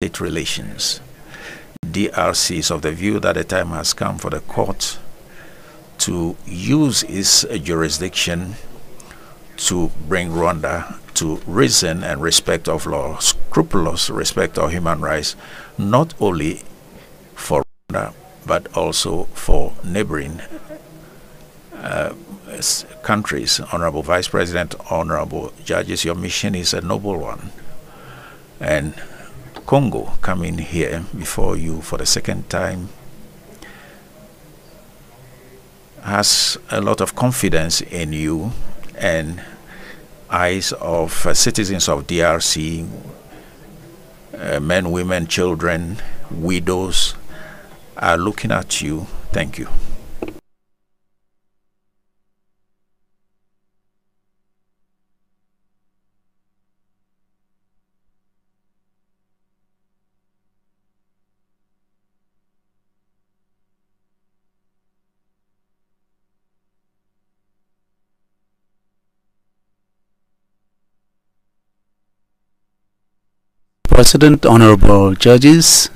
state relations. DRC is of the view that the time has come for the court to use its jurisdiction to bring Rwanda to reason and respect of law, scrupulous respect of human rights, not only for Rwanda, but also for neighboring countries. Honorable Vice President, honorable judges, your mission is a noble one. And Congo coming here before you for the second time has a lot of confidence in you, and eyes of citizens of DRC, men, women, children, widows, are looking at you. Thank you. President, honorable judges,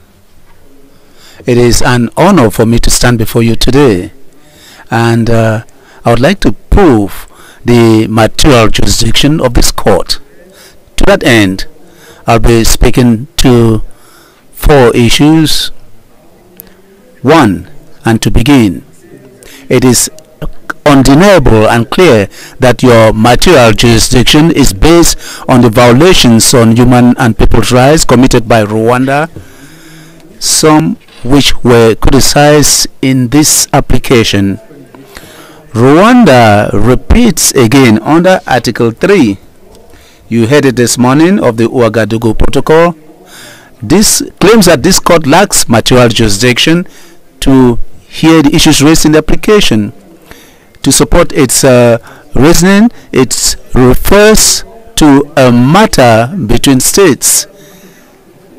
it is an honor for me to stand before you today, and I would like to prove the material jurisdiction of this court. To that end, I'll be speaking to 4 issues. 1, and to begin, it is undeniable and clear that your material jurisdiction is based on the violations on human and people's rights committed by Rwanda, some which were criticized in this application. Rwanda repeats again under Article 3. You heard it this morning of the Ouagadougou Protocol. This claims that this court lacks material jurisdiction to hear the issues raised in the application. To support its reasoning, it refers to a matter between states,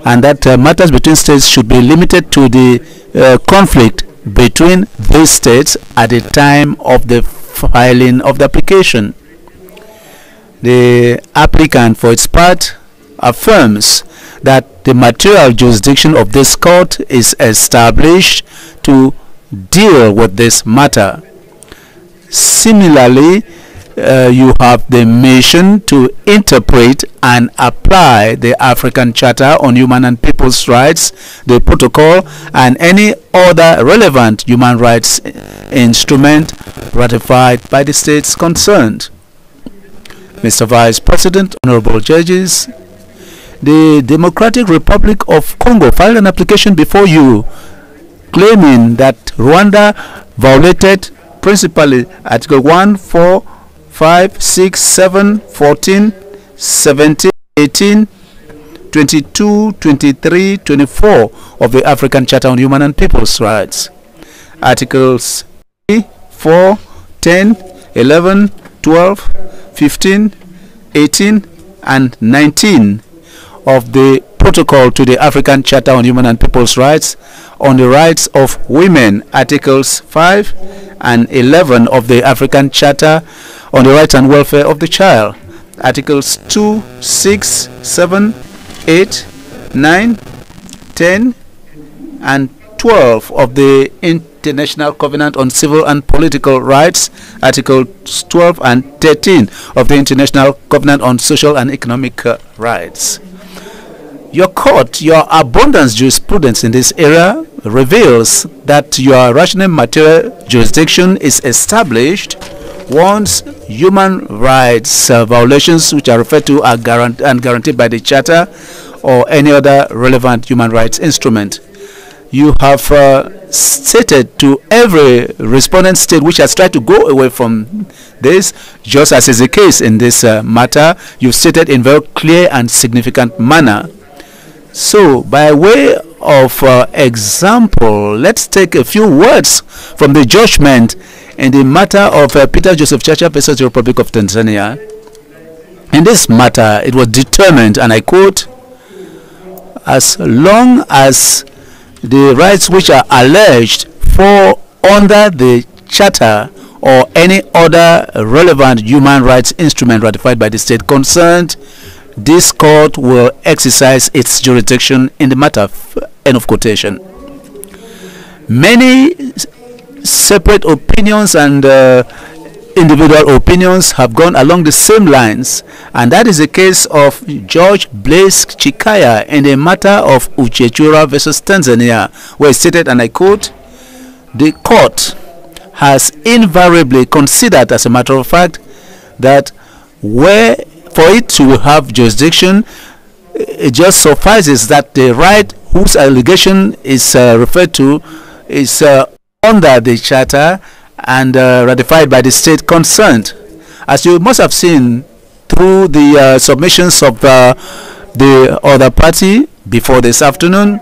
and that matters between states should be limited to the conflict between these states at the time of the filing of the application. The applicant, for its part, affirms that the material jurisdiction of this court is established to deal with this matter. Similarly, you have the mission to interpret and apply the African Charter on Human and People's Rights, the protocol, and any other relevant human rights instrument ratified by the states concerned. Mr. Vice President, honorable judges, the Democratic Republic of Congo filed an application before you claiming that Rwanda violated principally Article 1, 4, 5, 6, 7, 14, 17, 18, 22, 23, 24 of the African Charter on Human and People's Rights. Articles 3, 4, 10, 11, 12, 15, 18, and 19 of the Protocol to the African Charter on Human and People's Rights on the rights of women, Articles 5 and 11 of the African Charter on the rights and welfare of the child, Articles 2, 6, 7, 8, 9, 10, and 12 of the International Covenant on Civil and Political Rights, Articles 12 and 13 of the International Covenant on Social and Economic Rights. Your court, your abundant jurisprudence in this area reveals that your rational material jurisdiction is established once human rights violations which are referred to are guaranteed by the Charter or any other relevant human rights instrument. You have stated to every respondent state which has tried to go away from this, just as is the case in this matter, you've stated in very clear and significant manner. So, by way of example, let's take a few words from the judgment in the matter of Peter Joseph Chacha versus the Republic of Tanzania. In this matter, it was determined, and I quote, as long as the rights which are alleged fall under the Charter or any other relevant human rights instrument ratified by the state concerned, this court will exercise its jurisdiction in the matter. End of quotation. Many separate opinions and individual opinions have gone along the same lines, and that is the case of Judge Blaise Chikaya in the matter of Uchechura versus Tanzania, where he stated, and I quote, "The court has invariably considered, as a matter of fact, that where for it to have jurisdiction, it just suffices that the right whose allegation is referred to is under the charter and ratified by the state concerned." As you must have seen through the submissions of the other party before this afternoon,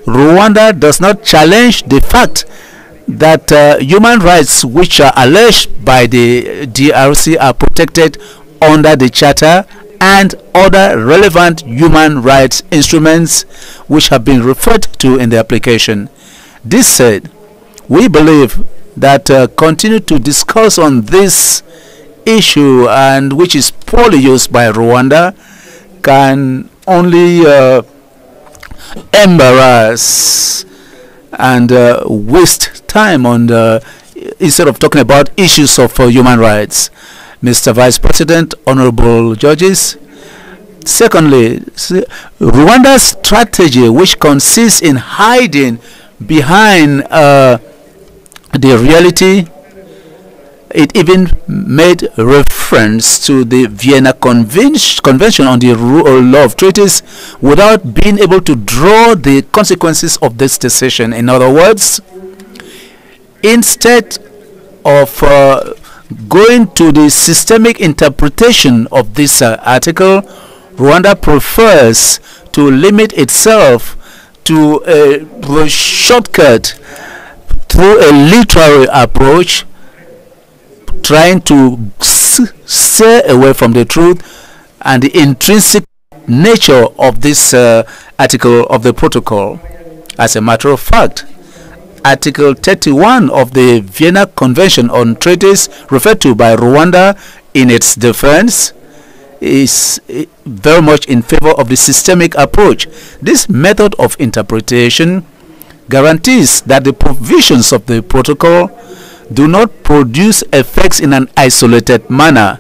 Rwanda does not challenge the fact that human rights which are alleged by the DRC are protected under the charter and other relevant human rights instruments which have been referred to in the application. This said, we believe that continue to discuss on this issue, and which is poorly used by Rwanda, can only embarrass and waste time on instead of talking about issues of human rights. Mr. Vice President, honorable judges, secondly, Rwanda's strategy, which consists in hiding behind the reality, it even made reference to the Vienna Convention on the Law of Treaties without being able to draw the consequences of this decision. In other words, instead of going to the systemic interpretation of this article, Rwanda prefers to limit itself to a shortcut through a literary approach, trying to stay away from the truth and the intrinsic nature of this article of the protocol. As a matter of fact, Article 31 of the Vienna Convention on Treaties, referred to by Rwanda in its defense, is very much in favor of the systemic approach. This method of interpretation guarantees that the provisions of the protocol do not produce effects in an isolated manner.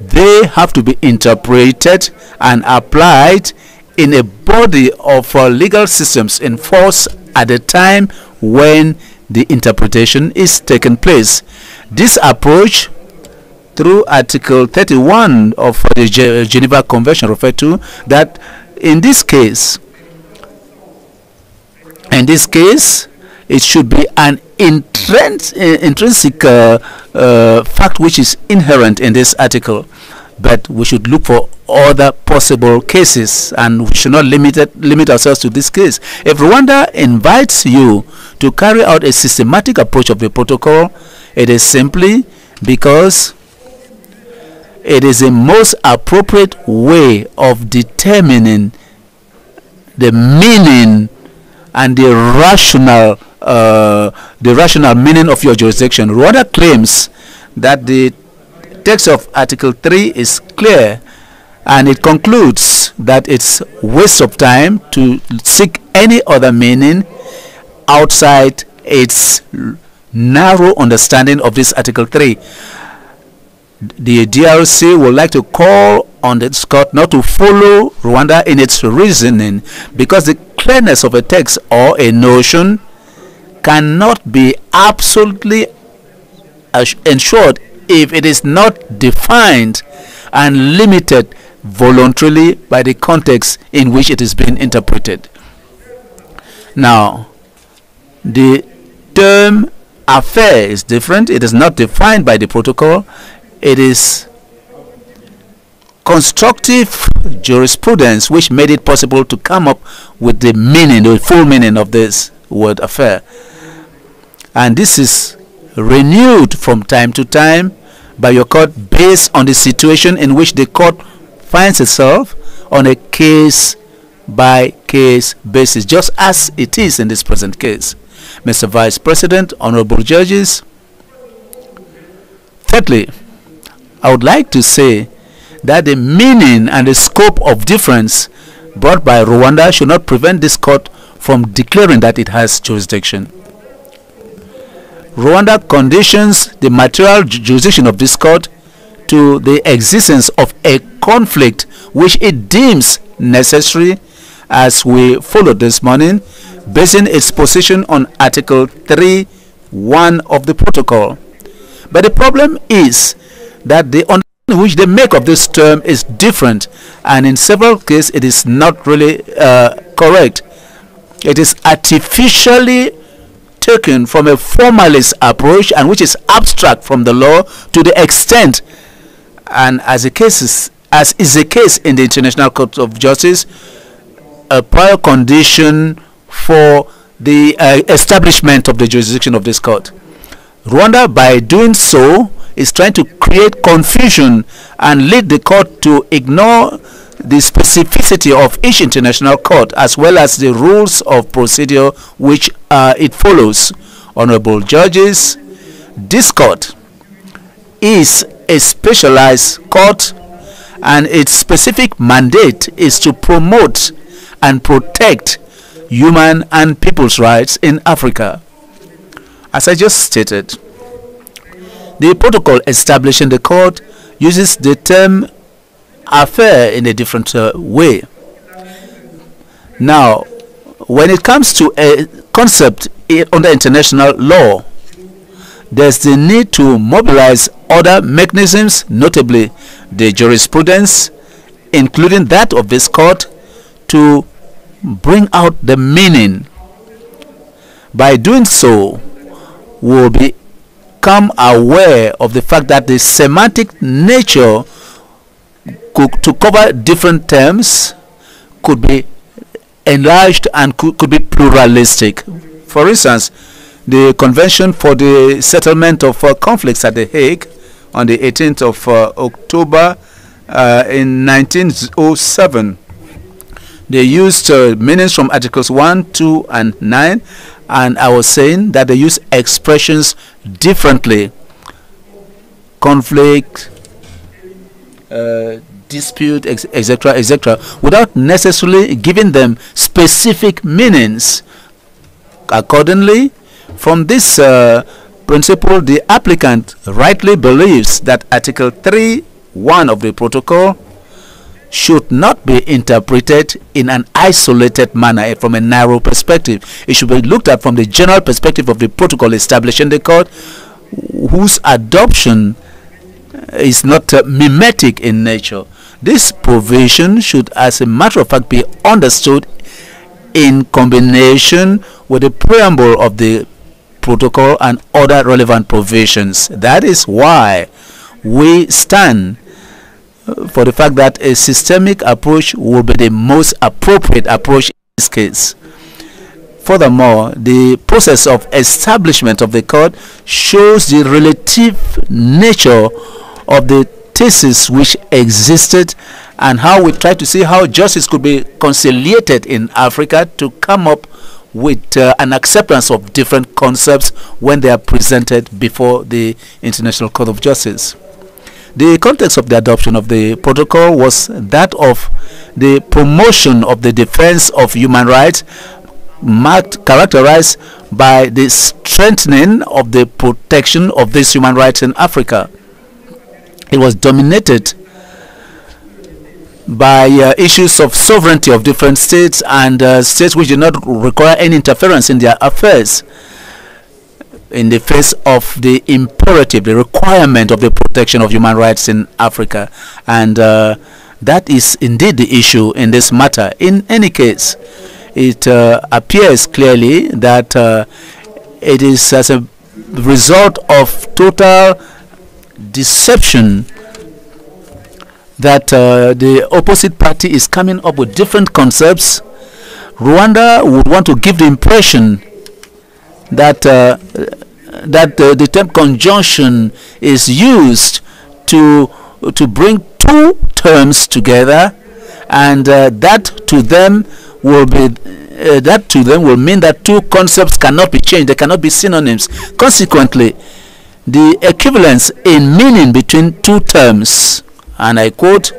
They have to be interpreted and applied in a body of legal systems in force at the time when the interpretation is taking place. This approach, through Article 31 of the Geneva Convention, referred to that in this case, it should be an intrinsic fact which is inherent in this article, but we should look for other possible cases, and we should not limit ourselves to this case. If Rwanda invites you to carry out a systematic approach of the protocol, it is simply because it is the most appropriate way of determining the meaning and the rational meaning of your jurisdiction. Rwanda claims that the text of Article 3 is clear, and it concludes that it's waste of time to seek any other meaning outside its narrow understanding of this Article 3. The DRC would like to call on the court not to follow Rwanda in its reasoning, because the clearness of a text or a notion cannot be absolutely ensured if it is not defined and limited voluntarily by the context in which it is being interpreted. Now, the term affair is different. It is not defined by the protocol. It is constructive jurisprudence which made it possible to come up with the meaning, the full meaning of this word affair. And this is renewed from time to time by your court based on the situation in which the court finds itself on a case-by-case basis, just as it is in this present case. Mr. Vice President, honorable judges, thirdly, I would like to say that the meaning and the scope of difference brought by Rwanda should not prevent this court from declaring that it has jurisdiction. Rwanda conditions the material jurisdiction of this court to the existence of a conflict which it deems necessary, as we followed this morning, basing its position on Article 3(1) of the protocol. But the problem is that the understanding which they make of this term is different, and in several cases it is not really correct. It is artificially taken from a formalist approach, and which is abstract from the law to the extent, and as is the case in the International Court of Justice, a prior condition for the establishment of the jurisdiction of this court. Rwanda, by doing so, is trying to create confusion and lead the court to ignore the specificity of each international court, as well as the rules of procedure which it follows. Honorable judges, this court is a specialized court, and its specific mandate is to promote and protect human and people's rights in Africa. As I just stated, the protocol establishing the court uses the term affair in a different way. Now, when it comes to a concept under international law, there's the need to mobilize other mechanisms, notably the jurisprudence, including that of this court, to bring out the meaning. By doing so, we'll become aware of the fact that the semantic nature to cover different terms could be enlarged and could be pluralistic. For instance, the Convention for the Settlement of Conflicts at The Hague on the 18th of October in 1907, they used meanings from Articles 1, 2, and 9, and I was saying that they use expressions differently. Conflict, dispute, etc., etc., without necessarily giving them specific meanings. Accordingly, from this principle, the applicant rightly believes that Article 3(1) of the protocol should not be interpreted in an isolated manner from a narrow perspective. It should be looked at from the general perspective of the protocol establishing the court, whose adoption is not mimetic in nature. This provision should, as a matter of fact, be understood in combination with the preamble of the protocol and other relevant provisions. That is why we stand for the fact that a systemic approach will be the most appropriate approach in this case. Furthermore, the process of establishment of the court shows the relative nature of the thesis which existed, and how we try to see how justice could be conciliated in Africa to come up with an acceptance of different concepts when they are presented before the International Court of Justice. The context of the adoption of the protocol was that of the promotion of the defense of human rights, characterized by the strengthening of the protection of these human rights in Africa. It was dominated by issues of sovereignty of different states, and states which did not require any interference in their affairs, in the face of the imperative, the requirement of the protection of human rights in Africa. And that is indeed the issue in this matter. In any case, it appears clearly that it is as a result of total deception that the opposite party is coming up with different concepts. Rwanda would want to give the impression that the term conjunction is used to bring two terms together, and that to them will mean that two concepts cannot be changed, they cannot be synonyms. Consequently, the equivalence in meaning between two terms and I quote,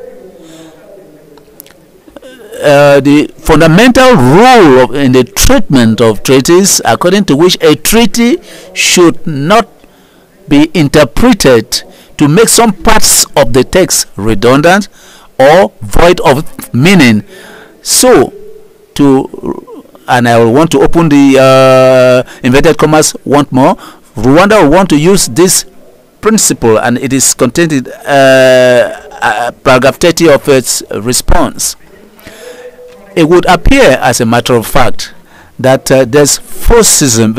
the fundamental rule in the treatment of treaties, according to which a treaty should not be interpreted to make some parts of the text redundant or void of meaning. So, and I will want to open the inverted commas once more. Rwanda will want to use this principle, and it is contained in paragraph 30 of its response. It would appear, as a matter of fact, that there's sophism,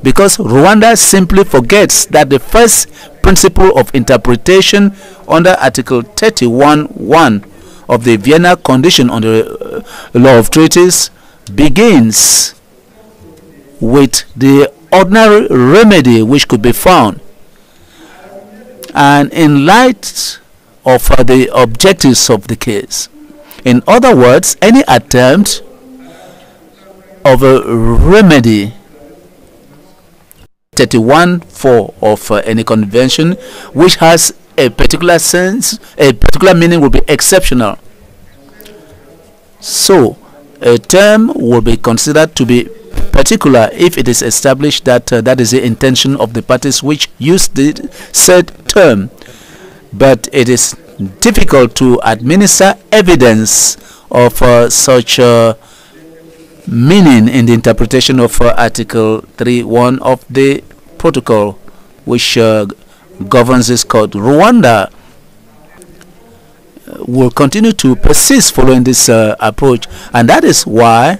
because Rwanda simply forgets that the first principle of interpretation under Article 31(1) of the Vienna Convention on the Law of Treaties begins with the ordinary remedy which could be found. And in light of the objectives of the case, in other words, any attempt of a remedy 31(4) of any convention which has a particular sense, a particular meaning, will be exceptional. So a term will be considered to be particular if it is established that that is the intention of the parties which use the said term. But it is difficult to administer evidence of such meaning in the interpretation of Article 3(1) of the protocol which governs this court. Rwanda will continue to persist following this approach, and that is why,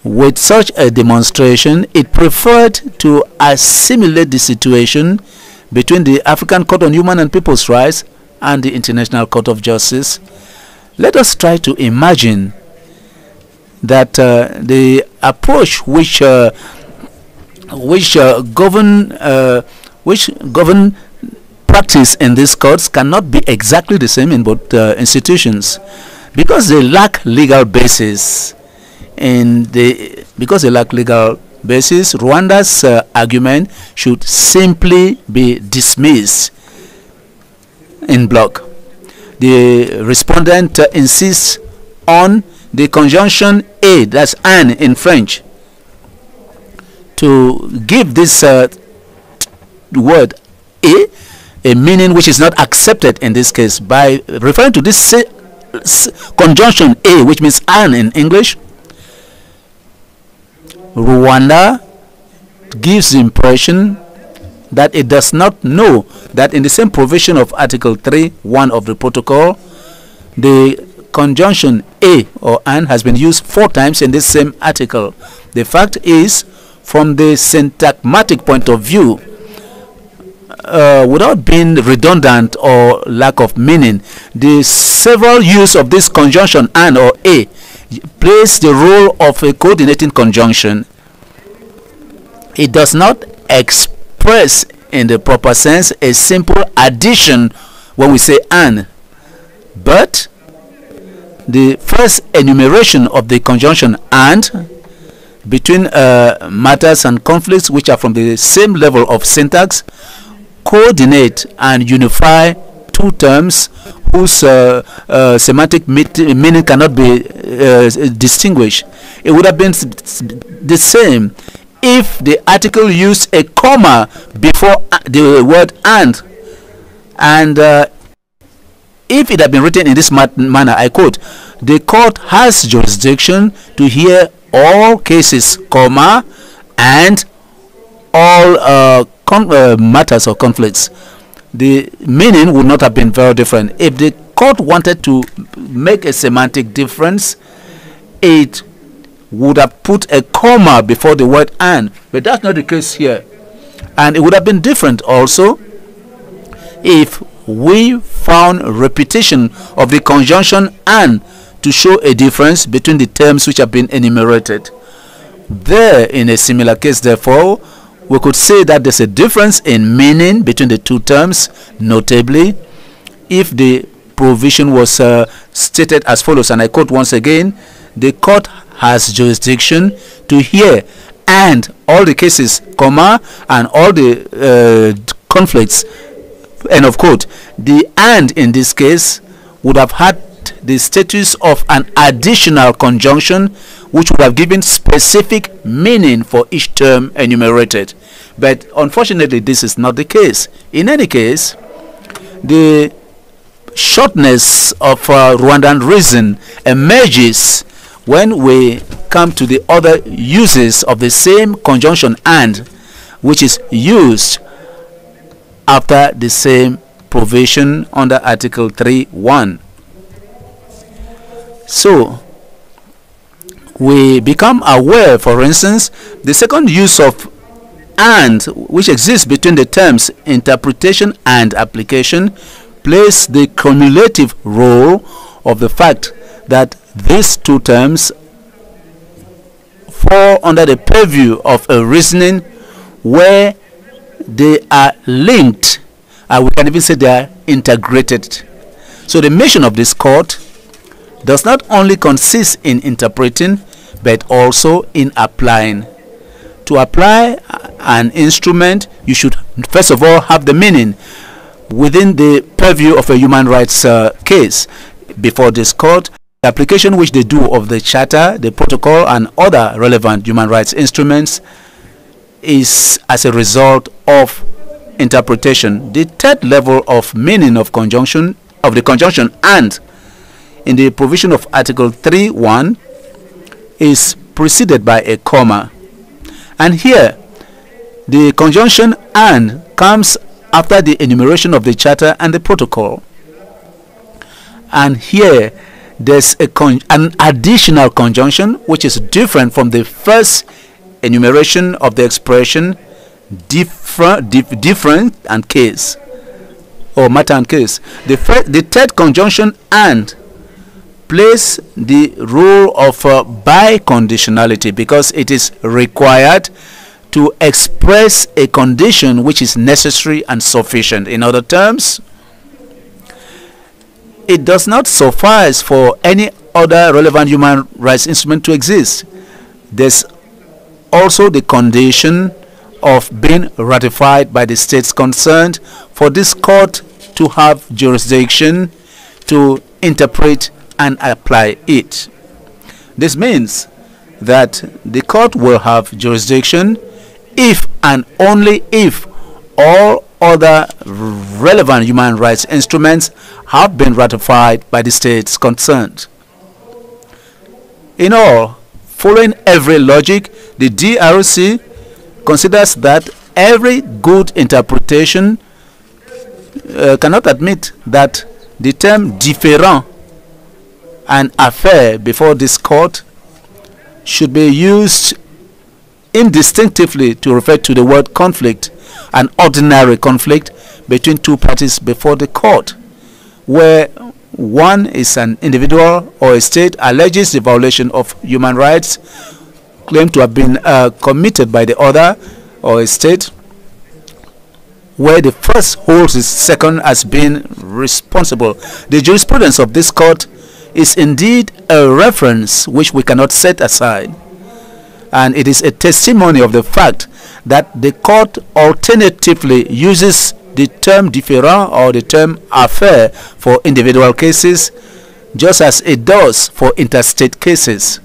with such a demonstration, it preferred to assimilate the situation between the African Court on Human and People's Rights and the International Court of Justice. Let us try to imagine that the approach which govern practice in these courts cannot be exactly the same in both institutions, because they lack legal basis. Rwanda's argument should simply be dismissed in block. The respondent insists on the conjunction a, that's an in French, to give this word a meaning which is not accepted in this case. By referring to this conjunction a, which means an in English, Rwanda gives the impression that it does not know that in the same provision of Article 3(1) of the protocol, the conjunction a or an has been used 4 times in this same article. The fact is, from the syntagmatic point of view, without being redundant or lack of meaning, the several use of this conjunction an or a plays the role of a coordinating conjunction. It does not express in the proper sense a simple addition when we say an, but the first enumeration of the conjunction and between matters and conflicts which are from the same level of syntax coordinate and unify 2 terms whose semantic meaning cannot be distinguished. It would have been the same if the article used a comma before the word and if it had been written in this manner, I quote, "The court has jurisdiction to hear all cases, comma, and all matters or conflicts." The meaning would not have been very different. If the court wanted to make a semantic difference, it would have put a comma before the word and, but that's not the case here. And it would have been different also if we found repetition of the conjunction and to show a difference between the terms which have been enumerated. There, in a similar case, therefore, we could say that there's a difference in meaning between the 2 terms, notably if the provision was stated as follows, and I quote once again, "The court has jurisdiction to hear and all the cases, comma, and all the conflicts end of quote. The "and" in this case would have had the status of an additional conjunction, which would have given specific meaning for each term enumerated. But unfortunately, this is not the case. In any case, the shortness of Rwandan reason emerges when we come to the other uses of the same conjunction "and", which is used after the same provision under Article 3(1). So we become aware, for instance, the second use of "and", which exists between the terms interpretation and application, plays the cumulative role of the fact that these two terms fall under the purview of a reasoning where they are linked, and we can even say they are integrated. So the mission of this court does not only consist in interpreting, but also in applying. To apply an instrument, you should first of all have the meaning within the purview of a human rights case. Before this court, the application which they do of the charter, the protocol, and other relevant human rights instruments is as a result of interpretation. The third level of meaning of conjunction, of the conjunction "and", in the provision of Article 3(1) is preceded by a comma. And here, the conjunction "and" comes after the enumeration of the charter and the protocol. And here, there's an additional conjunction which is different from the first enumeration of the expression different and case, or matter and case. The third conjunction "and" plays the role of biconditionality, because it is required to express a condition which is necessary and sufficient. In other terms, it does not suffice for any other relevant human rights instrument to exist. There's also the condition of being ratified by the states concerned for this court to have jurisdiction to interpret and apply it. This means that the court will have jurisdiction if and only if all other relevant human rights instruments have been ratified by the states concerned. In all, following every logic, the DRC considers that every good interpretation cannot admit that the term "différent" and "affaire" before this court should be used indistinctively to refer to the word conflict, an ordinary conflict between two parties before the court, where one is an individual or a state alleges the violation of human rights claimed to have been committed by the other, or a state where the first holds the second as being responsible. The jurisprudence of this court is indeed a reference which we cannot set aside, and it is a testimony of the fact that the court alternatively uses the term "différent" or the term "affaire" for individual cases, just as it does for interstate cases.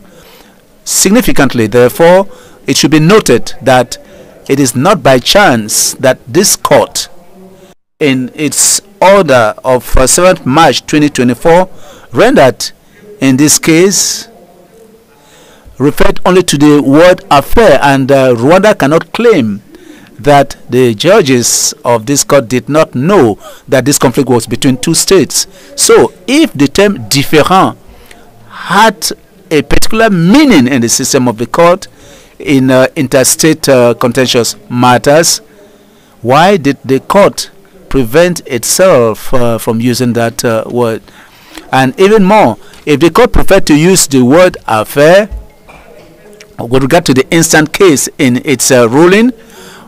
Significantly, therefore, it should be noted that it is not by chance that this court, in its order of 7th March 2024, rendered in this case referred only to the word "affair," and Rwanda cannot claim that the judges of this court did not know that this conflict was between two states. So if the term "différent" had a particular meaning in the system of the court in interstate contentious matters, why did the court prevent itself from using that word? And even more, if the court preferred to use the word "affair" with regard to the instant case in its ruling,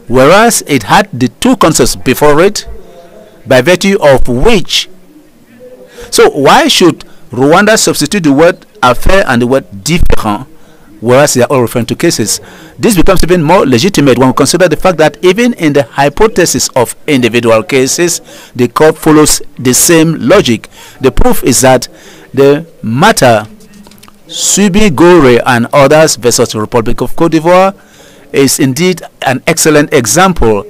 whereas it had the two concepts before it, by virtue of which, so why should Rwanda substitute the word "affair" and the word "différent" whereas they are all referring to cases. This becomes even more legitimate when we consider the fact that even in the hypothesis of individual cases, the court follows the same logic. The proof is that the matter Subi Gore and others versus the Republic of Cote d'Ivoire is indeed an excellent example.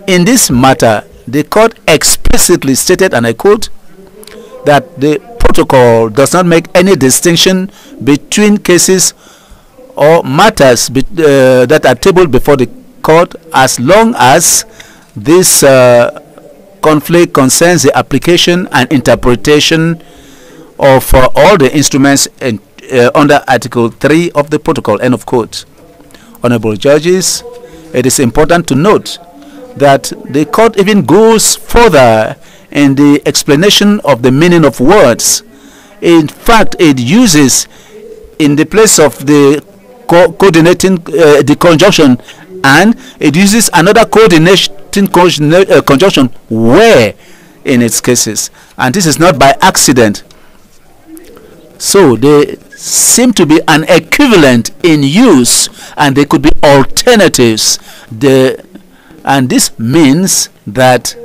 In this matter, the court explicitly stated, and I quote, that the protocol does not make any distinction between cases or matters that are tabled before the court as long as this conflict concerns the application and interpretation of all the instruments under Article 3 of the protocol, end of quote. Honorable judges, it is important to note that the court even goes further in the explanation of the meaning of words. In fact, it uses, in the place of the coordinating the conjunction, and it uses another coordinating conjunction where in its cases, and this is not by accident. So they seem to be an equivalent in use, and they could be alternatives. And this means that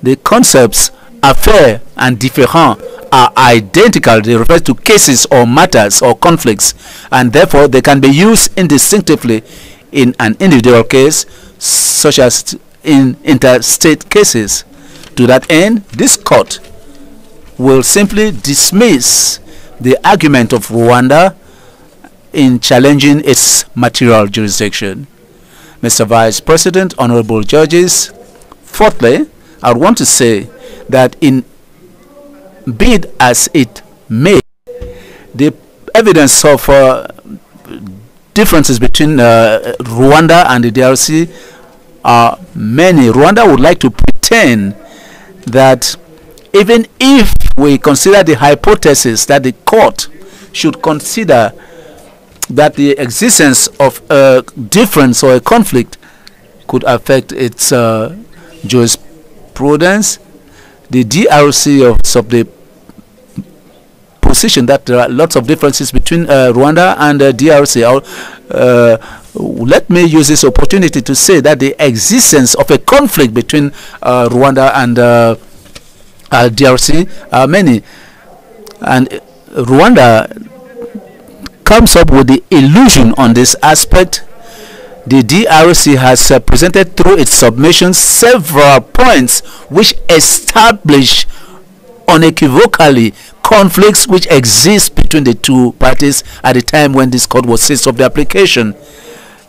the concepts affaire and différent are identical. They refer to cases or matters or conflicts, and therefore they can be used indistinctively in an individual case, such as in interstate cases. To that end, this court will simply dismiss the argument of Rwanda in challenging its material jurisdiction. Mr. Vice President, honorable judges, fourthly, I want to say that in bid as it may, the evidence of differences between Rwanda and the DRC are many. Rwanda would like to pretend that even if we consider the hypothesis that the court should consider that the existence of a difference or a conflict could affect its jurisprudence, the DRC of the position that there are lots of differences between Rwanda and DRC. Let me use this opportunity to say that the existence of a conflict between Rwanda and DRC are many, and Rwanda comes up with the illusion on this aspect. The DRC has presented through its submissions several points which establish unequivocally conflicts which exist between the two parties at the time when this court was seized of the application.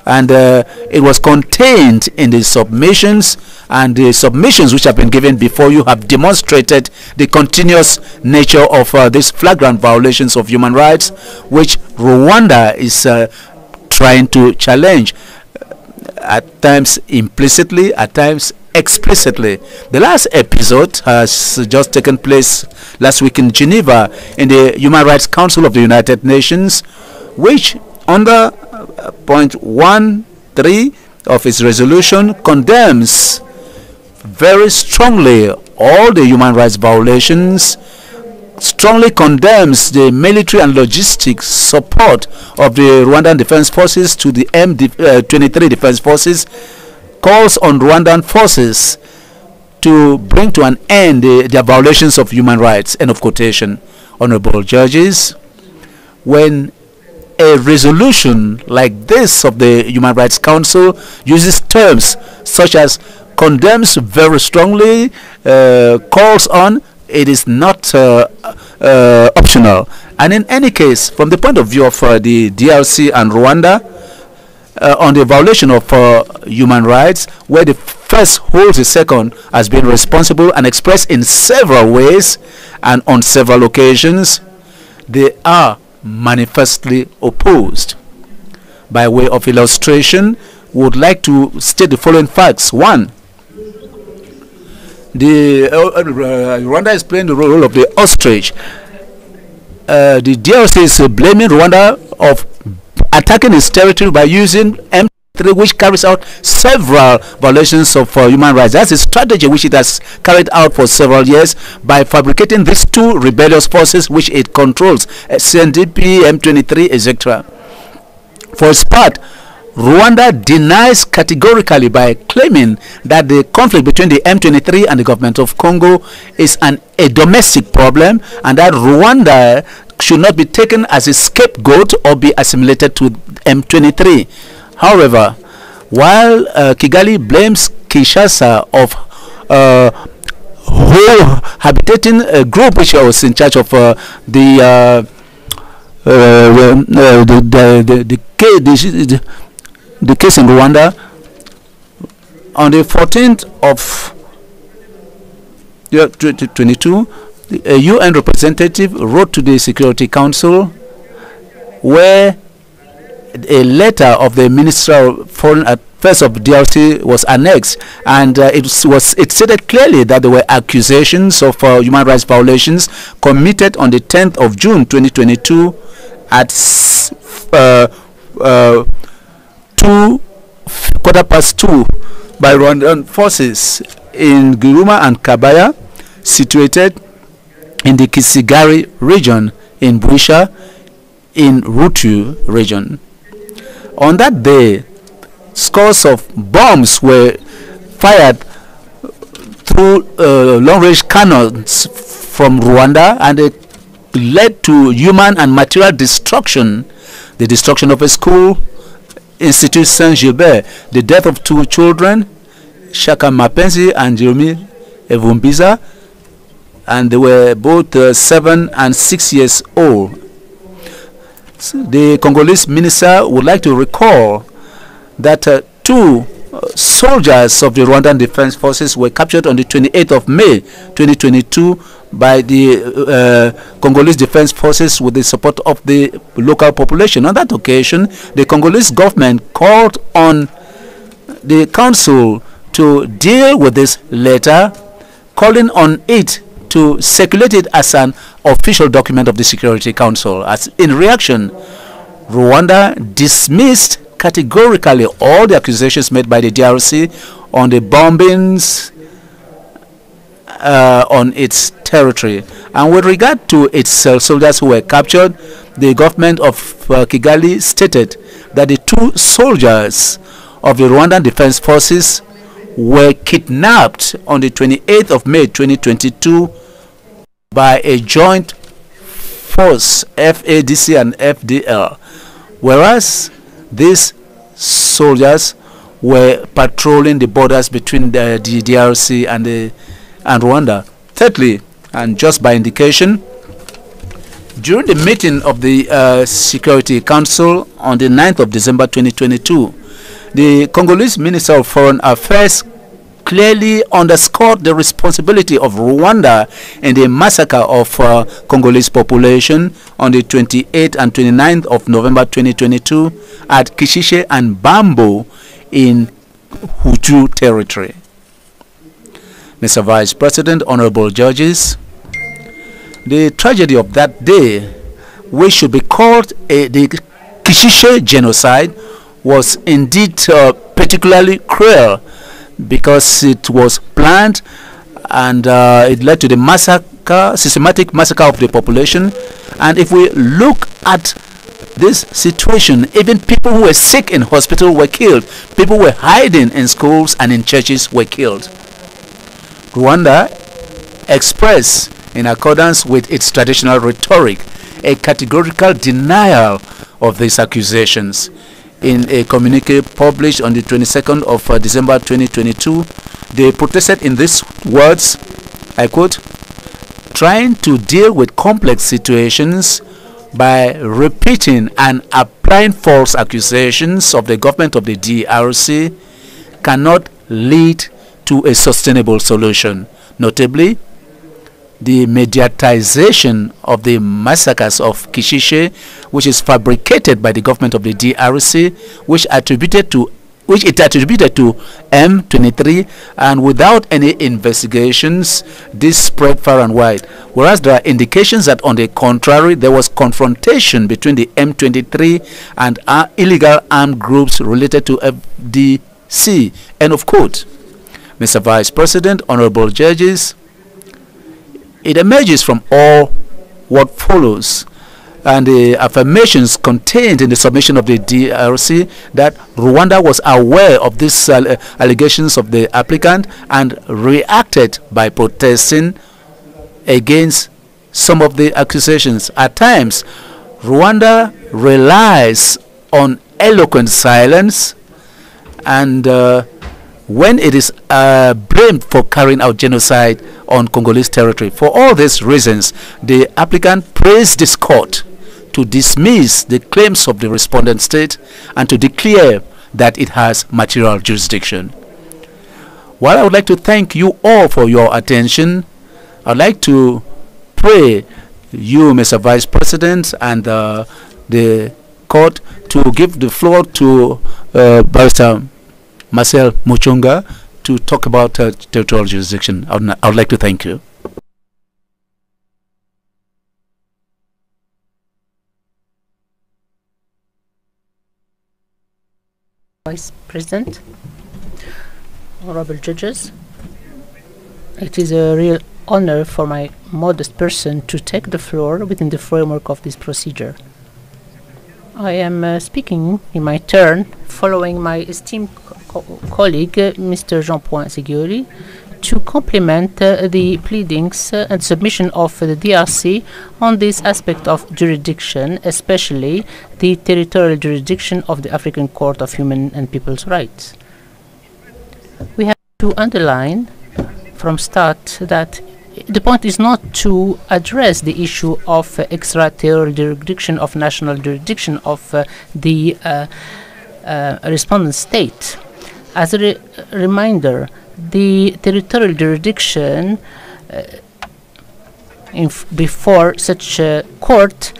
And it was contained in the submissions, and the submissions which have been given before you have demonstrated the continuous nature of these flagrant violations of human rights which Rwanda is trying to challenge, at times implicitly, at times explicitly. The last episode has just taken place last week in Geneva in the Human Rights Council of the United Nations, which under point 1.3 of its resolution condemns very strongly all the human rights violations, strongly condemns the military and logistics support of the Rwandan Defense Forces to the M23 Defense Forces, calls on Rwandan forces to bring to an end their violations of human rights. End of quotation. Honorable judges, when a resolution like this of the Human Rights Council uses terms such as condemns very strongly, calls on, it is not optional. And in any case, from the point of view of the DRC and Rwanda, on the violation of human rights, where the first holds the second, has been responsible and expressed in several ways and on several occasions, they are manifestly opposed. By way of illustration, would like to state the following facts. One, the Rwanda is playing the role of the ostrich. The DRC is blaming Rwanda of attacking its territory by using M3, which carries out several violations of human rights. That's a strategy which it has carried out for several years by fabricating these two rebellious forces which it controls, CNDP, M23, etc. For its part, Rwanda denies categorically by claiming that the conflict between the M23 and the government of Congo is a domestic problem, and that Rwanda should not be taken as a scapegoat or be assimilated to M23. However, while Kigali blames Kinshasa of cohabitating a group which was in charge of the case in Rwanda, on the 14th of 2022, a UN representative wrote to the Security Council where a letter of the Minister of Foreign Affairs of DRC was annexed, and it stated clearly that there were accusations of human rights violations committed on the 10th of June 2022 at 2:15 by Rwandan forces in Giruma and Kabaya, situated in the Kisigari region in Buisha in Rutu region. On that day, scores of bombs were fired through long-range cannons from Rwanda, and it led to human and material destruction. The destruction of a school, Institut Saint-Gilbert, the death of 2 children, Shaka Mapenzi and Jeremy Evumbiza, and they were both 7 and 6 years old. The Congolese minister would like to recall that 2 soldiers of the Rwandan Defense Forces were captured on the 28th of May 2022 by the Congolese Defense Forces with the support of the local population. On that occasion, the Congolese government called on the council to deal with this letter, calling on it to circulate it as an official document of the Security Council. As in reaction, Rwanda dismissed categorically all the accusations made by the DRC on the bombings on its territory. And with regard to its soldiers who were captured, the government of Kigali stated that the 2 soldiers of the Rwandan Defense Forces were kidnapped on the 28th of May 2022 by a joint force, FADC and FDL, whereas these soldiers were patrolling the borders between the DRC and Rwanda. Thirdly, and just by indication, during the meeting of the Security Council on the 9th of December 2022, the Congolese Minister of Foreign Affairs clearly underscored the responsibility of Rwanda in the massacre of Congolese population on the 28th and 29th of November 2022 at Kishishe and Bambo in Hutu territory. Mr. Vice President, honorable judges, the tragedy of that day, which should be called the Kishishe genocide, was indeed particularly cruel because it was planned and it led to the massacre, systematic massacre of the population. And if we look at this situation, even people who were sick in hospital were killed. People who were hiding in schools and in churches were killed. Rwanda expressed, in accordance with its traditional rhetoric, a categorical denial of these accusations. In a communique published on the 22nd of December 2022, they protested in these words, I quote, "Trying to deal with complex situations by repeating and applying false accusations of the government of the DRC cannot lead to a sustainable solution. Notably, the mediatization of the massacres of Kishishe, which is fabricated by the government of the DRC, which it attributed to M23, and without any investigations, this spread far and wide. Whereas there are indications that, on the contrary, there was confrontation between the M23 and illegal armed groups related to FDC." End of quote. Mr. Vice President, honorable judges, it emerges from all what follows and the affirmations contained in the submission of the DRC that Rwanda was aware of these allegations of the applicant and reacted by protesting against some of the accusations. At times, Rwanda relies on eloquent silence, and when it is blamed for carrying out genocide on Congolese territory. For all these reasons, the applicant praised this court to dismiss the claims of the respondent state and to declare that it has material jurisdiction. While I would like to thank you all for your attention, I'd like to pray you, Mr. Vice President, and the court to give the floor to Barrister Marcel Muchunga to talk about territorial jurisdiction. I would like to thank you. Vice President, honorable judges, it is a real honor for my modest person to take the floor within the framework of this procedure. I am speaking in my turn following my esteemed colleague, Mr. Jean-Paul Siguri, to complement the pleadings and submission of the DRC on this aspect of jurisdiction, especially the territorial jurisdiction of the African Court of Human and People's Rights. We have to underline from start that the point is not to address the issue of extraterritorial jurisdiction, of national jurisdiction of the respondent state. As a reminder, the territorial jurisdiction before such a court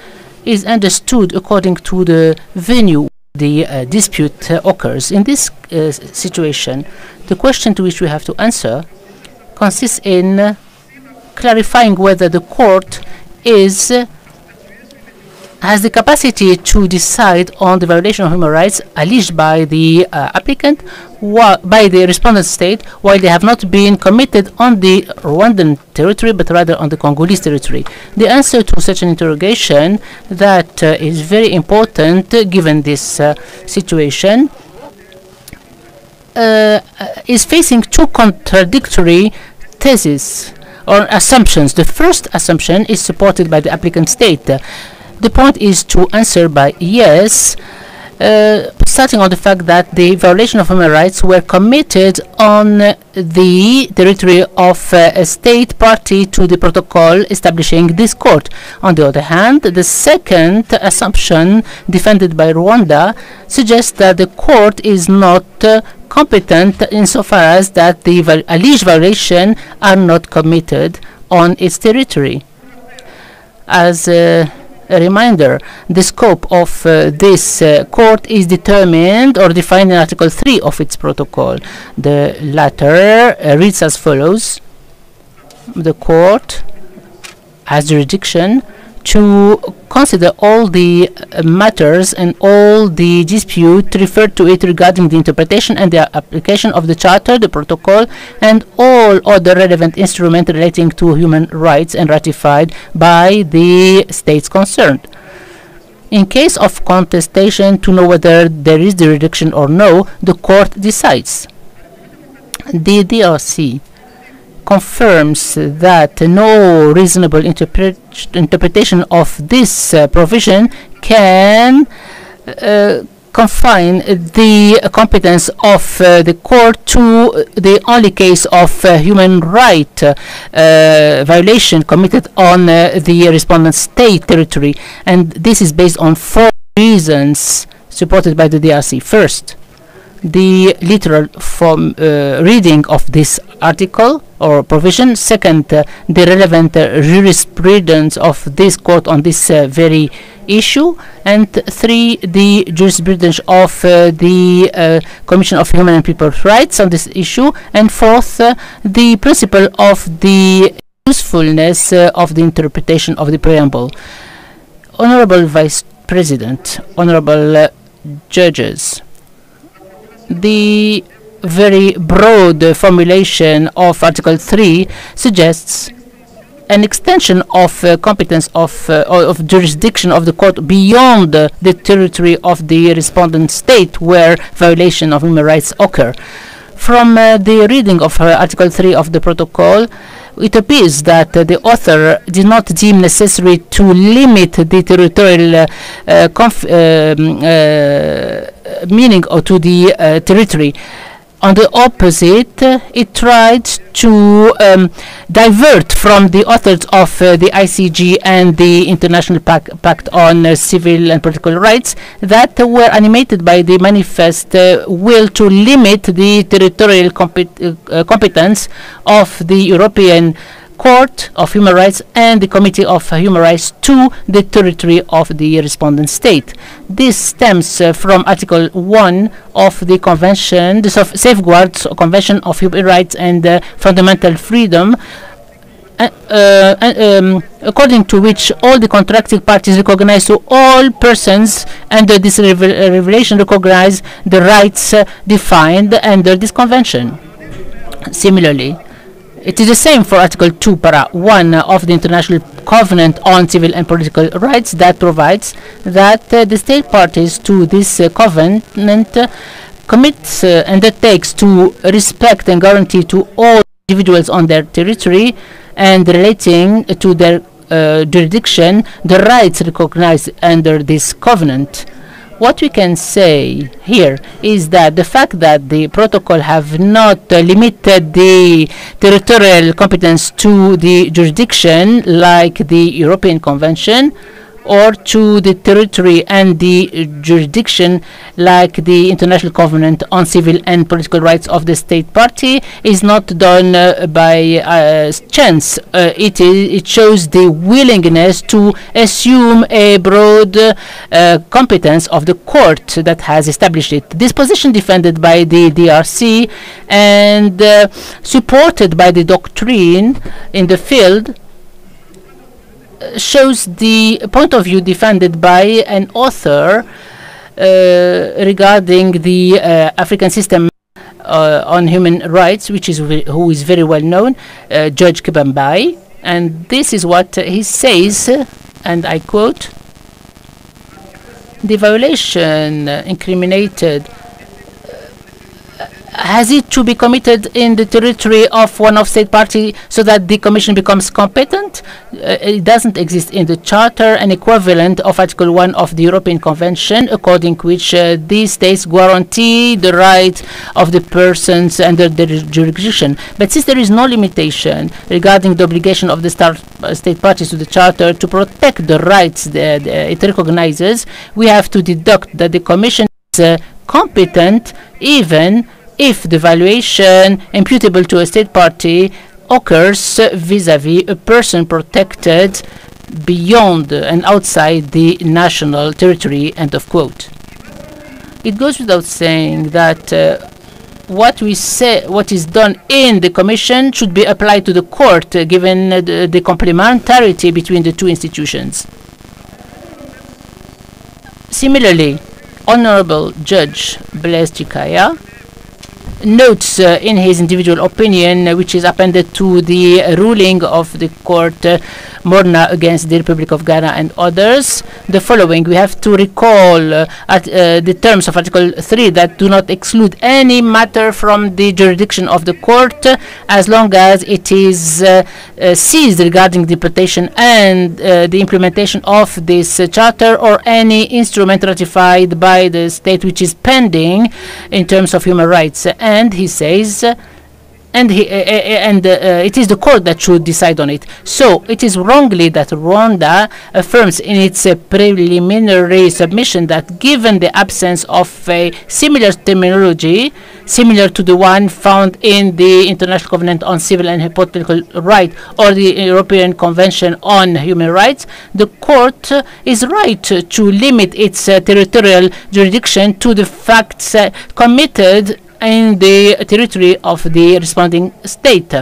is understood according to the venue the dispute occurs. In this situation, the question to which we have to answer consists in clarifying whether the court has the capacity to decide on the violation of human rights alleged by the applicant, by the respondent state, while they have not been committed on the Rwandan territory, but rather on the Congolese territory. The answer to such an interrogation that is very important given this situation is facing two contradictory theses or assumptions. The first assumption is supported by the applicant state. The point is to answer by yes, starting on the fact that the violation of human rights were committed on the territory of a state party to the protocol establishing this court. On the other hand, the second assumption defended by Rwanda suggests that the court is not competent insofar as that the alleged violations are not committed on its territory. As a reminder, the scope of this court is determined or defined in Article 3 of its protocol. The latter reads as follows: the court has jurisdiction to consider all the matters and all the dispute referred to it regarding the interpretation and the application of the Charter, the Protocol, and all other relevant instruments relating to human rights and ratified by the states concerned. In case of contestation to know whether there is jurisdiction or no, the court decides. The DRC confirms that no reasonable interpretation of this provision can confine the competence of the court to the only case of human right violation committed on the respondent state territory, and this is based on 4 reasons supported by the DRC. First, the literal reading of this article or provision. Second, the relevant jurisprudence of this court on this very issue. And 3, the jurisprudence of the Commission of Human and People's Rights on this issue. And 4th, the principle of the usefulness of the interpretation of the preamble. Honorable Vice President, honorable judges, the very broad formulation of Article 3 suggests an extension of competence of jurisdiction of the court beyond the territory of the respondent state where violation of human rights occur. From the reading of Article 3 of the protocol, it appears that the author did not deem necessary to limit the territorial meaning to the territory. On the opposite, it tried to divert from the authors of the ICG and the International Pact on Civil and Political Rights that were animated by the manifest will to limit the territorial competence of the European Court of Human Rights and the Committee of Human Rights to the territory of the respondent state. This stems from Article 1 of the Convention, the Safeguards Convention of Human Rights and Fundamental Freedom, according to which all the contracting parties recognize to all persons under this revelation recognize the rights defined under this convention. Similarly, it is the same for Article 2, Para 1 of the International Covenant on Civil and Political Rights that provides that the state parties to this covenant commits undertakes to respect and guarantee to all individuals on their territory and relating to their jurisdiction the rights recognized under this covenant. What we can say here is that the fact that the protocol have not limited the territorial competence to the jurisdiction like the European Convention or to the territory and the jurisdiction like the International Covenant on Civil and Political Rights of the state party is not done by chance. It shows the willingness to assume a broad competence of the court that has established it. This position defended by the DRC and supported by the doctrine in the field shows the point of view defended by an author regarding the African system on human rights, who is very well known, Judge Kibambai, and this is what he says, and I quote: "The violation incriminated has it to be committed in the territory of one of state party so that the commission becomes competent? It doesn't exist in the charter an equivalent of Article 1 of the European Convention, according to which these states guarantee the right of the persons under their jurisdiction. But since there is no limitation regarding the obligation of the state parties to the charter to protect the rights that it recognizes, we have to deduct that the commission is competent even if the violation imputable to a state party occurs vis-à-vis a person protected beyond and outside the national territory," end of quote. It goes without saying that what is done in the commission should be applied to the court, given the complementarity between the two institutions. Similarly, Honorable Judge Blaise Chikaya notes in his individual opinion, which is appended to the ruling of the court Morna against the Republic of Ghana and others, the following: we have to recall the terms of Article 3 that do not exclude any matter from the jurisdiction of the court as long as it is seized regarding the interpretation and the implementation of this charter or any instrument ratified by the state which is pending in terms of human rights. And he says, it is the court that should decide on it. So it is wrongly that Rwanda affirms in its preliminary submission that given the absence of a similar terminology, similar to the one found in the International Covenant on Civil and Political Rights or the European Convention on Human Rights, the court is right to limit its territorial jurisdiction to the facts committed in the territory of the responding state.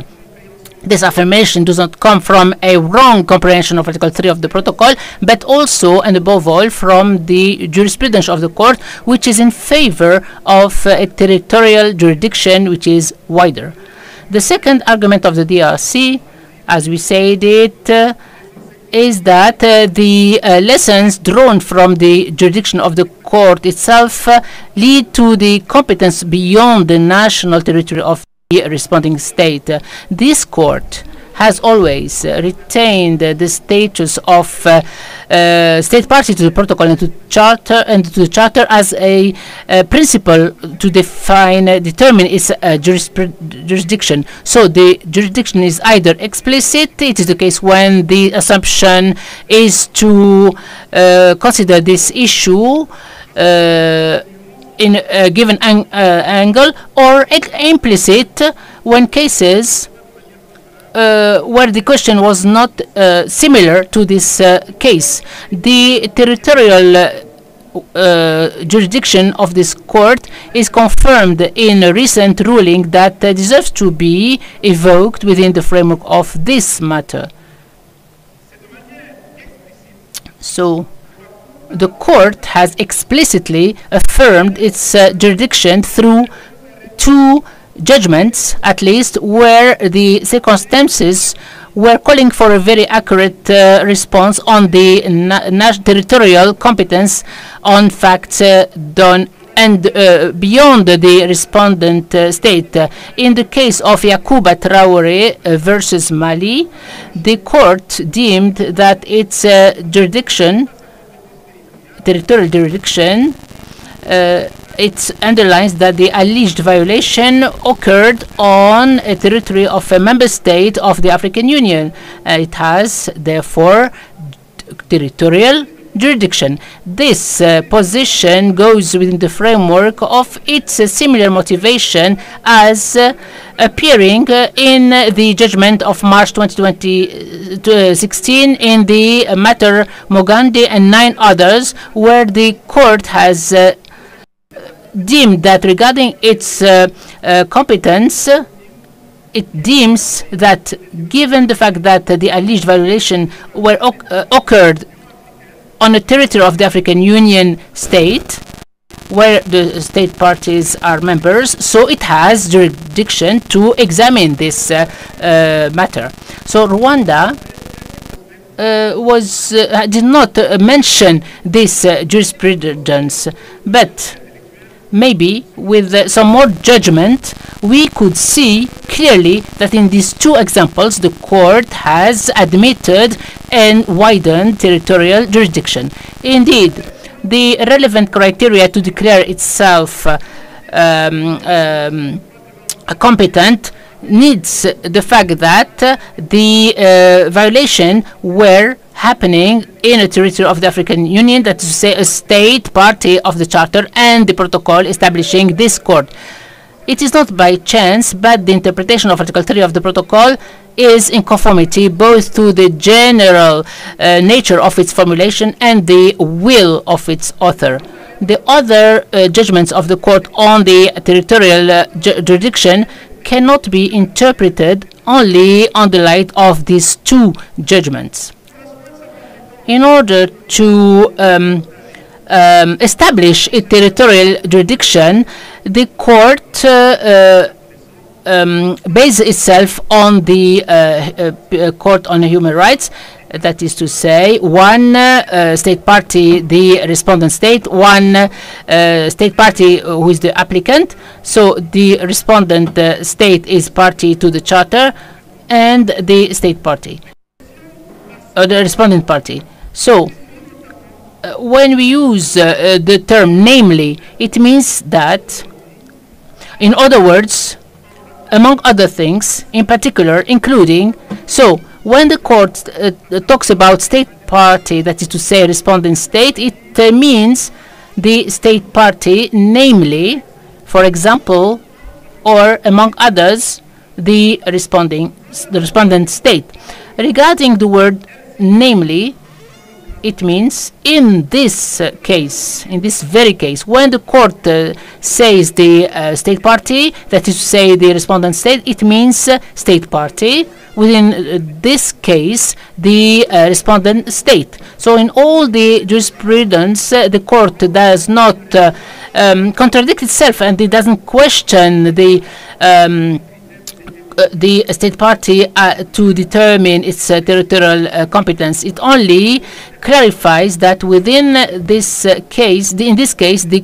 This affirmation does not come from a wrong comprehension of Article 3 of the protocol, but also and above all from the jurisprudence of the court, which is in favor of a territorial jurisdiction which is wider. The second argument of the DRC as we said it, is that the lessons drawn from the jurisdiction of the court itself lead to the competence beyond the national territory of the responding state. This court has always retained the status of state party to the protocol and to the charter as a principle to determine its jurisdiction. So the jurisdiction is either explicit. It is the case when the assumption is to consider this issue in a given angle, or implicit when cases where the question was not similar to this case. The territorial jurisdiction of this court is confirmed in a recent ruling that deserves to be evoked within the framework of this matter. So the court has explicitly affirmed its jurisdiction through two judgments, at least, where the circumstances were calling for a very accurate response on the territorial competence on facts done and beyond the respondent state. In the case of Yakuba Traore versus Mali, the court deemed that its territorial jurisdiction, it underlines that the alleged violation occurred on a territory of a member state of the African Union. It has, therefore, territorial jurisdiction. This position goes within the framework of its similar motivation as appearing in the judgment of March 2016 in the matter Mogandi and 9 others, where the court has deemed that regarding its competence, it deems that given the fact that the alleged violation occurred on a territory of the African Union state, where the state parties are members, so it has jurisdiction to examine this matter. So Rwanda did not mention this jurisprudence, but maybe with some more judgment, we could see clearly that in these two examples, the court has admitted and widened territorial jurisdiction. Indeed, the relevant criteria to declare itself competent needs the fact that the violation were happening in a territory of the African Union, that is to say a state party of the Charter and the protocol establishing this court. It is not by chance, but the interpretation of Article 3 of the protocol is in conformity both to the general nature of its formulation and the will of its author. The other judgments of the court on the territorial jurisdiction cannot be interpreted only on the light of these two judgments. In order to establish a territorial jurisdiction, the court bases itself on the Court on Human Rights, that is to say, one state party, the respondent state, one state party who is the applicant. So the respondent state is party to the Charter, and the state party, or the respondent party. So when we use the term namely, it means that, in other words, among other things, in particular, including, so when the court talks about state party, that is to say respondent state, it means the state party, namely, for example, or among others, the respondent state. Regarding the word namely, it means in this case, in this very case, when the court says the state party, that is to say the respondent state, it means state party. Within this case, the respondent state. So in all the jurisprudence, the court does not contradict itself, and it doesn't question the the state party to determine its territorial competence. It only clarifies that within this case, in this case, the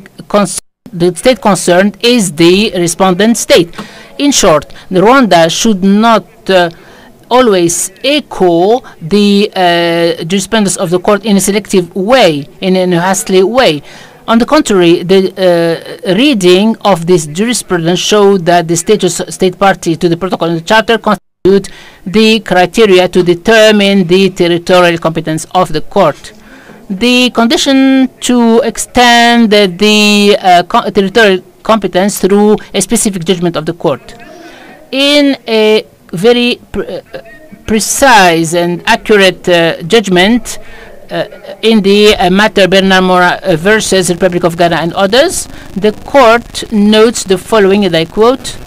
state concerned is the respondent state. In short, the Rwanda should not always echo the jurisprudence of the court in a selective way, in a hastily way. On the contrary, the reading of this jurisprudence showed that the state party to the protocol and the charter constitute the criteria to determine the territorial competence of the court. The condition to extend the territorial competence through a specific judgment of the court. In a very precise and accurate judgment in the matter Bernard Mora versus Republic of Ghana and others, the court notes the following, and I quote,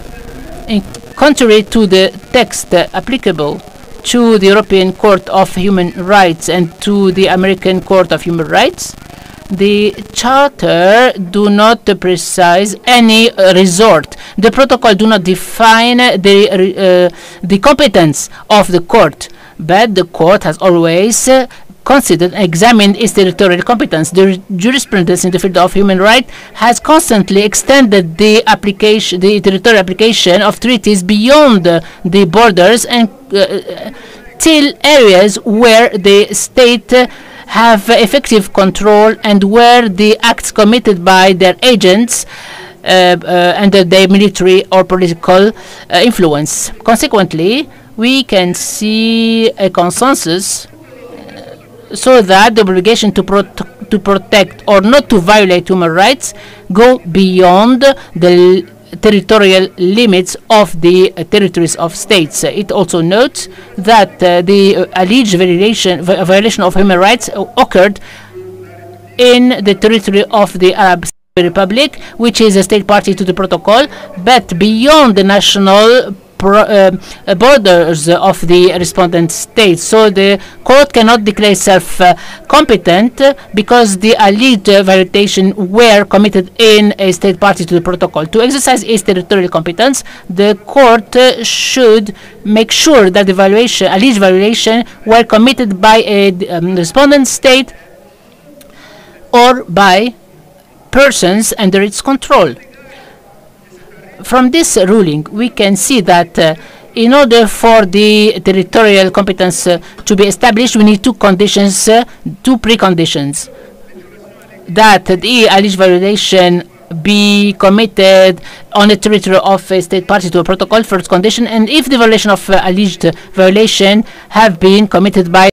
contrary to the text applicable to the European Court of Human Rights and to the American Court of Human Rights, the charter do not precise any resort. The protocol do not define the competence of the court, but the court has always considered and examined its territorial competence. The jurisprudence in the field of human rights has constantly extended the territorial application of treaties beyond the borders and till areas where the state have effective control and where the acts committed by their agents under their military or political influence. Consequently, we can see a consensus so that the obligation to protect or not to violate human rights go beyond the territorial limits of the territories of states. It also notes that the alleged violation of human rights occurred in the territory of the Arab Republic, which is a state party to the protocol, but beyond the national borders of the respondent states. So the court cannot declare itself competent because the alleged violation were committed in a state party to the protocol. To exercise its territorial competence, the court should make sure that the alleged violation were committed by a respondent state or by persons under its control. From this ruling, we can see that in order for the territorial competence to be established, we need two conditions, two preconditions. That the alleged violation be committed on the territory of a state party to a protocol, first condition, and if the violation of alleged violation have been committed by